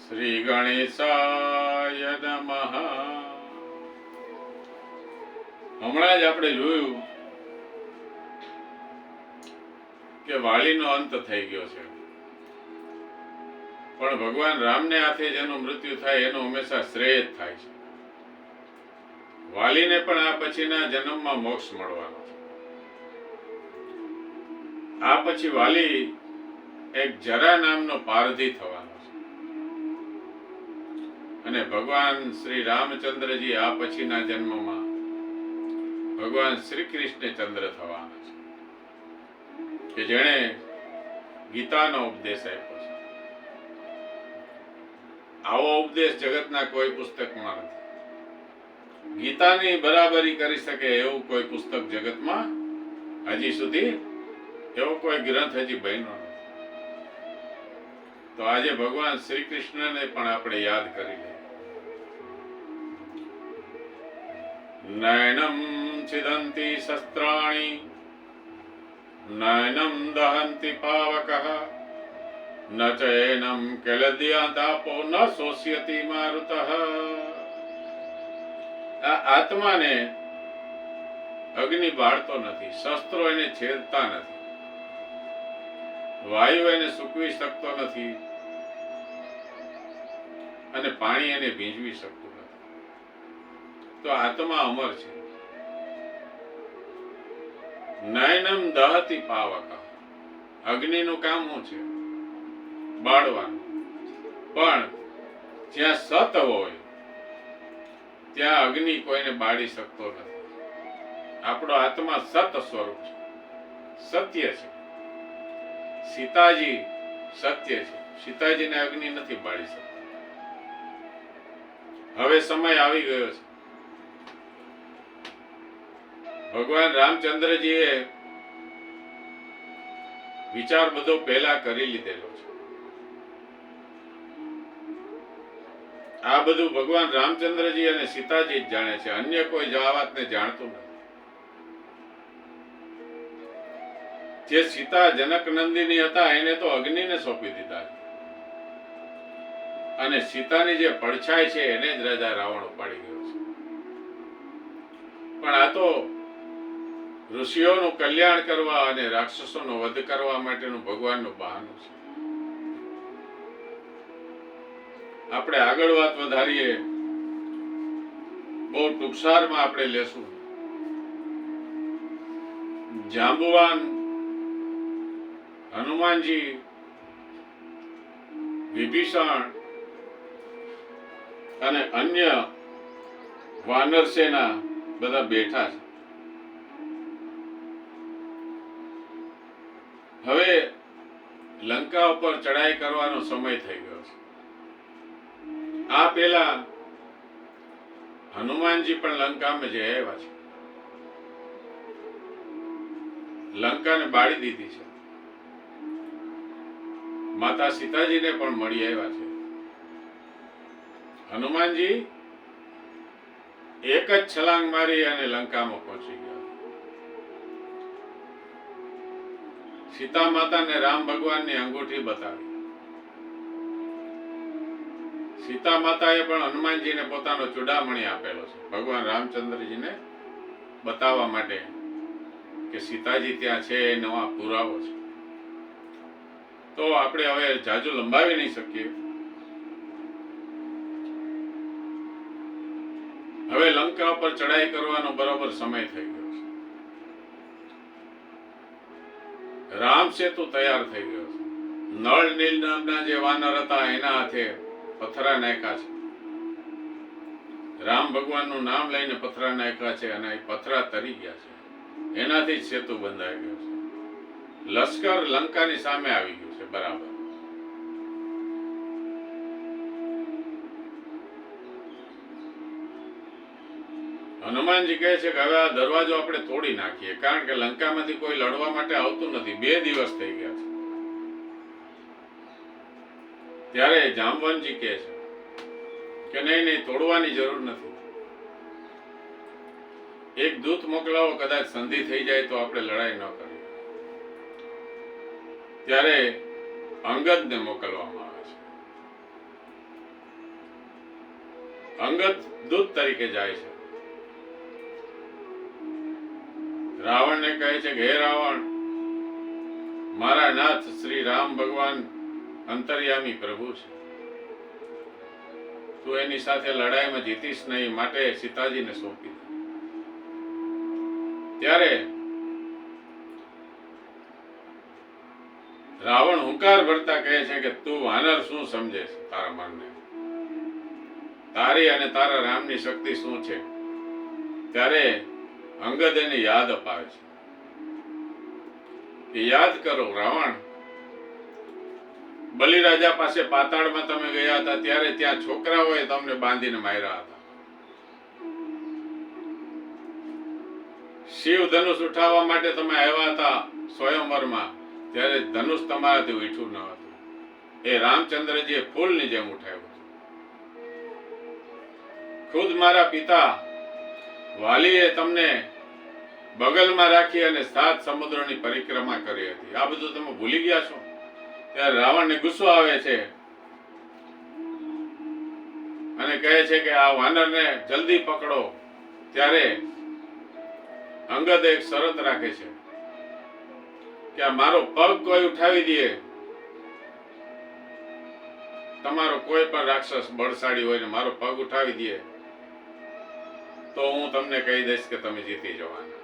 શ્રી ગણેશાય નમઃ. હમણાં જ આપણે જોયું કે વાલીનો અંત થઈ ગયો છે, પણ ભગવાન રામને હાથે જેનું મૃત્યુ થાય એનું હંમેશા શ્રેય જ થાય છે. વાલીને પણ આ પછીના જન્મમાં મોક્ષ મળવાનો છે. આ પછી વાલી એક જરા નામનો પારધી થવાનો છે અને ભગવાન શ્રી રામચંદ્રજી આ પછીના જન્મમાં ભગવાન શ્રી કૃષ્ણ ચંદ્ર થવાના છે, કે જેણે ગીતાનો ઉપદેશ આપ્યો છે. આવો ઉપદેશ જગતના કોઈ પુસ્તકમાં નથી. ગીતાની બરાબરી કરી શકે એવું કોઈ પુસ્તક જગતમાં હજી સુધી એવો કોઈ ગ્રંથ હજી બન્યો નથી. તો આજે ભગવાન શ્રી કૃષ્ણને પણ આપણે યાદ કરી લઈએ. નયનમ છિદંતિ શસ્ત્રાણિ નયનમ દહંતિ પાવકઃ ન ચૈનમ કેલદ્યાદાપો ન શોષ્યતિ મારુતઃ. આ આત્માને અગ્નિ બાળતો નથી, શસ્ત્રો એને છેદતા નથી, વાયુ એને સૂકવી શકતો નથી અને પાણી એને ભીંજવી શકતું નથી. તો આત્મા અમર છે. નયનમ દહતિ પાવક. અગ્નિનું કામ શું છે? બાળવાનું. પણ જ્યાં સત હોય ત્યાં અગ્નિ કોઈને બાળી શકતો નથી. આપણો આત્મા સત સ્વરૂપ છે, સત્ય છે. સીતાજી સત્ય છે, સીતાજીને અગ્નિ નથી બાળી શકતો. હવે સમય આવી ગયો છે. ભગવાન રામચંદ્રજીએ વિચાર બધો પહેલા કરી લીધેલો છે. આ બધું ભગવાન રામચંદ્રજી અને સીતાજી જ જાણે છે, અન્ય કોઈ આ વાતને જાણતું નથી. જે સીતા જનક નંદિની હતા એને તો અગ્નિને સોંપી દીધા અને સીતાની જે પડછાય છે એને જ રાજા રાવણ ઉપાડી ગયો છે. પણ આ તો ઋષિઓનું કલ્યાણ કરવા અને રાક્ષસોનો વધ કરવા માટેનું ભગવાનનું બહાનું છે. આપણે આગળ વાત વધારીએ, બહુ ટૂંકસારમાં આપણે લેશું. જાંબુવાન હનુમાનજી, વિભીષણ અને અન્ય વાનર સેના બધા બેઠા છે. હવે લંકા ઉપર ચડાઈ કરવાનો સમય થઈ ગયો છે. આ પેલા હનુમાનજી પણ લંકામાં જઈ આવ્યા છે, લંકાને બાળી દીધી છે. માતા સીતાજીને પણ મળી આવ્યા છે. હનુમાનજી એક જ છલાંગ મારી અને લંકામાં પહોંચી ગયા. સીતા માતાને રામ ભગવાનની અંગૂઠી બતાવી. સીતા માતાએ પણ હનુમાનજીને પોતાનો ચૂડામણી આપેલો છે, ભગવાન રામચંદ્રજીને બતાવવા માટે કે સીતાજી ત્યાં છે એનો આ પુરાવો છે. તો આપણે હવે જાજુ લંબાવી નહીં શકીએ. હવે લંકા ઉપર ચડાઈ કરવાનો બરોબર સમય થઈ ગયો છે. રામ સેતુ તૈયાર થઈ ગયો છે. નળ નીલ નામના જે વાનર હતા એના હાથે પથરા નાખ્યા છે. રામ ભગવાનનું નામ લઈને પથરા નાખ્યા છે અને એ પથરા તરી ગયા છે. એનાથી જ સેતુ બંધાઈ ગયો છે. લશ્કર લંકાની સામે આવી ગયું છે બરાબર. હનુમાનજી કહે છે કે હવે આ દરવાજો આપણે તોડી નાખીએ, કારણ કે લંકામાંથી કોઈ લડવા માટે આવતું નથી. 2 દિવસ થઈ ગયા છે. ત્યારે જાંબવનજી કહે છે કે નહીં, તોડવાની જરૂર નથી. એક દૂત મોકલાવો, કદાચ સંધિ થઈ જાય તો આપણે લડાઈ ન કરીએ. ત્યારે અંગદને મોકલવામાં આવે છે. અંગદ દૂત તરીકે જાય છે. રાવણને કહે છે કે હે રાવણ, મારા નાથ શ્રી રામ ભગવાન અંતર્યામી પ્રભુ છે, તું એની સાથે લડાઈમાં જીતીશ નહીં, માટે સીતાજીને સોંપી દે. ત્યારે રાવણ હુંકાર ભરતા કહે છે કે તું વાનર શું સમજે છે તારા મનને, તારી અને તારા રામની શક્તિ શું છે. ત્યારે અંગદ એને યાદ અપાવે છે કે યાદ કરો રાવણ, બલિરાજા પાસે પાતાળમાં તમે ગયા હતા ત્યારે ત્યાં છોકરાઓએ તમને બાંધીને માર્યા હતા. શિવ ધનુષ ઉઠાવવા માટે તમે આવ્યા હતા સ્વયંવરમાં, ત્યારે ધનુષ તમારાથી ઉઠ્યું ન હતું. એ રામચંદ્રજીએ ફૂલની જેમ ઉઠાવ્યું હતું. ખુદ મારા પિતા વાલીએ તમને બગલમાં રાખી અને 7 સમુદ્રોની પરિક્રમા કરી હતી. આ બધું તમે ભૂલી ગયા છો. ત્યારે રાવણને ગુસ્સો આવે છે અને કહે છે કે આ વાનરને જલ્દી પકડો. ત્યારે અંગદ એક શરત રાખે છે કે આ મારો પગ કોઈ ઉઠાવી દે, તમારો કોઈ પણ રાક્ષસ બળશાળી હોય ને મારો પગ ઉઠાવી દે તો હું તમને કહી દઈશ કે તમે જીતી જવાના.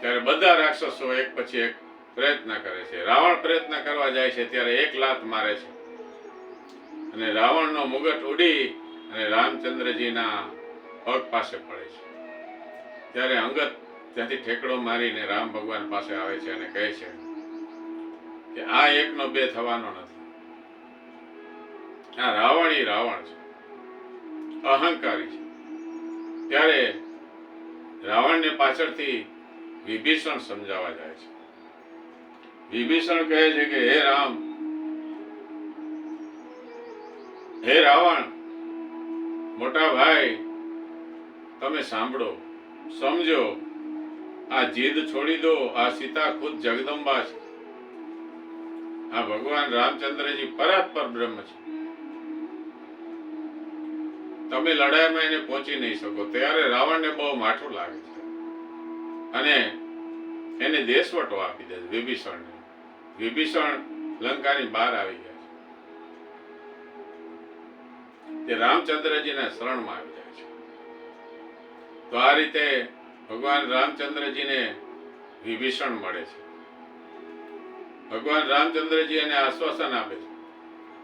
ત્યારે બધા રાક્ષસો એક પછી એક પ્રયત્ન કરે છે. રાવણ પ્રયત્ન કરવા જાય છે ત્યારે એક લાત મારે છે અને રાવણનો મુગટ ઉડી અને રામચંદ્રજીના પગ પાસે પડે છે. ત્યારે અંગદ ત્યાંથી ઠેકડો મારીને રામ ભગવાન પાસે આવે છે અને કહે છે કે આ 1 નો 2 થવાનો નથી. આ રાવણ છે, અહંકારી છે. ત્યારે રાવણને પાછળથી વિભીષણ સમજાવવા જાય છે. વિભીષણ કહે છે કે હે રામ, હે રાવણ, મોટા ભાઈ તમે સાંભળો, સમજો, આ જીદ છોડી દો. આ સીતા ખુદ જગદંબા છે. આ ભગવાન રામચંદ્રજી પરાત્પર બ્રહ્મ છે. તમે લડાઈમાં એને પહોંચી નહીં શકો. ત્યારે રાવણને બહુ માઠું લાગે છે અને એને દેશવટો આપી દે વિભીષણને. વિભીષણ લંકાની બહાર આવી ગયા છે. તે રામચંદ્રજીના શરણમાં આવી જાય છે. તો આ રીતે ભગવાન રામચંદ્રજીને વિભીષણ મળે છે. ભગવાન રામચંદ્રજી એને આશ્વાસન આપે છે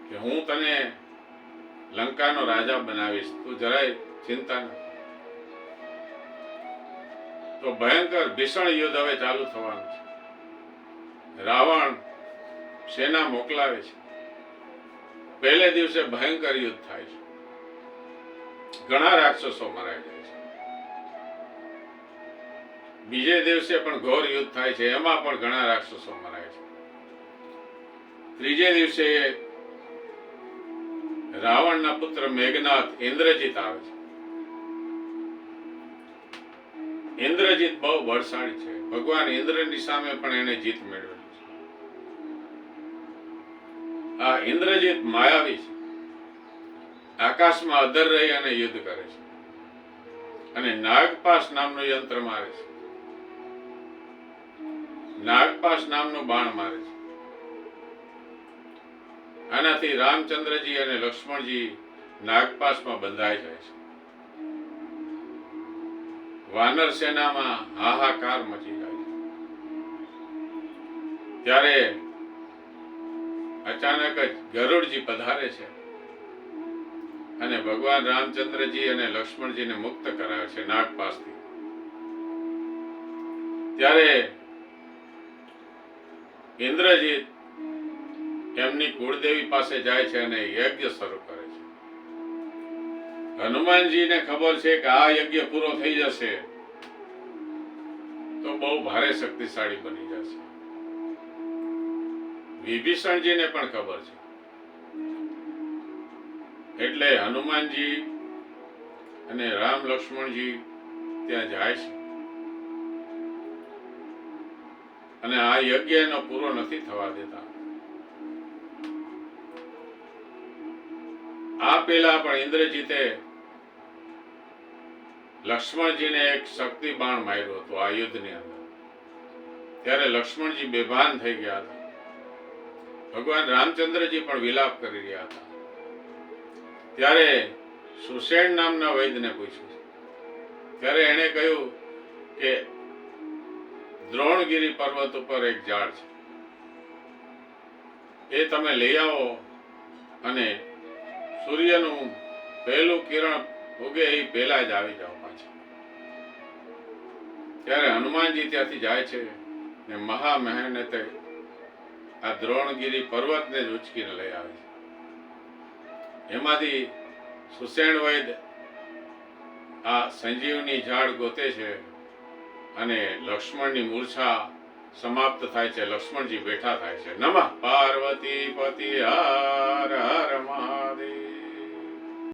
કે હું તને લંકાનો રાજા બનાવીશ, તું જરાય ચિંતા ન. તો ભયંકર ભીષણ યુદ્ધ હવે ચાલુ થવાનું છે. રાવણ સેના મોકલાવે છે. પહેલે દિવસે ભયંકર યુદ્ધ થાય છે. ઘણા રાક્ષસો મરાઈ જાય છે. બીજે દિવસે પણ ઘોર યુદ્ધ થાય છે. એમાં પણ ઘણા રાક્ષસો મરાય છે. ત્રીજે દિવસે રાવણના પુત્ર મેઘનાથ ઇન્દ્રજીત આવે છે. ઇન્દ્રજીત બહુ બળશાળી છે. ભગવાન ઇન્દ્રની સામે પણ એને જીત મેળવેલી છે. આ ઇન્દ્રજીત માયાવી છે. આકાશમાં અધર રહી અને યુદ્ધ કરે છે અને નાગપાશ નામનું યંત્ર મારે છે. નાગપાશ નામનું બાણ મારે છે. આનાથી રામચંદ્રજી અને લક્ષ્મણજી નાગપાશમાં બંધાઈ જાય છે. વાનર સેનામાં હાહાકાર મચી જાય છે. ત્યારે અચાનક જ ગરુડજી પધારે છે અને ભગવાન રામચંદ્રજી અને લક્ષ્મણજીને મુક્ત કરાવે છે નાગપાશથી. ત્યારે ઇન્દ્રજીત એમની કુળદેવી પાસે જાય છે અને યજ્ઞ શરૂ કરે છે. હનુમાનજીને ખબર છે કે આ યજ્ઞ પૂરો થઈ જશે તો બહુ ભારે શક્તિશાળી બની જશે. વિભીષણજીને પણ ખબર છે. એટલે હનુમાનજી અને રામ લક્ષ્મણજી ત્યાં જાય છે અને આ યજ્ઞ એનો પૂરો નથી થવા દેતા. આ પેલા પણ ઇન્દ્રજીતે લક્ષ્મણજીને એક શક્તિ બાણ માર્યું હતું આ યુદ્ધની અંદર. ત્યારે લક્ષ્મણજી બેભાન થઈ ગયા હતા. ભગવાન રામચંદ્રજી પણ વિલાપ કરી રહ્યા હતા. ત્યારે સુષેણ નામના વૈદ્યને પૂછ્યું. ત્યારે એણે કહ્યું કે દ્રોણગીરી પર્વત ઉપર એક ઝાડ છે, એ તમે લઈ આવો અને સૂર્યનું પહેલું કિરણ ઉગે એ પહેલા જ આવી જાઓ પાછા. ત્યારે હનુમાનજી ત્યાંથી જાય છે ને મહા મહેનતે આ દ્રોણગીરી પર્વતને જ ઉચકીને લઈ આવે છે. એમાંથી સુષેણ વૈદ આ સંજીવની ઝાડ ગોતે છે અને લક્ષ્મણની મૂર્છા સમાપ્ત થાય છે. લક્ષ્મણજી બેઠા થાય છે. નમઃ પાર્વતી પતિ હર હર મહાદેવ.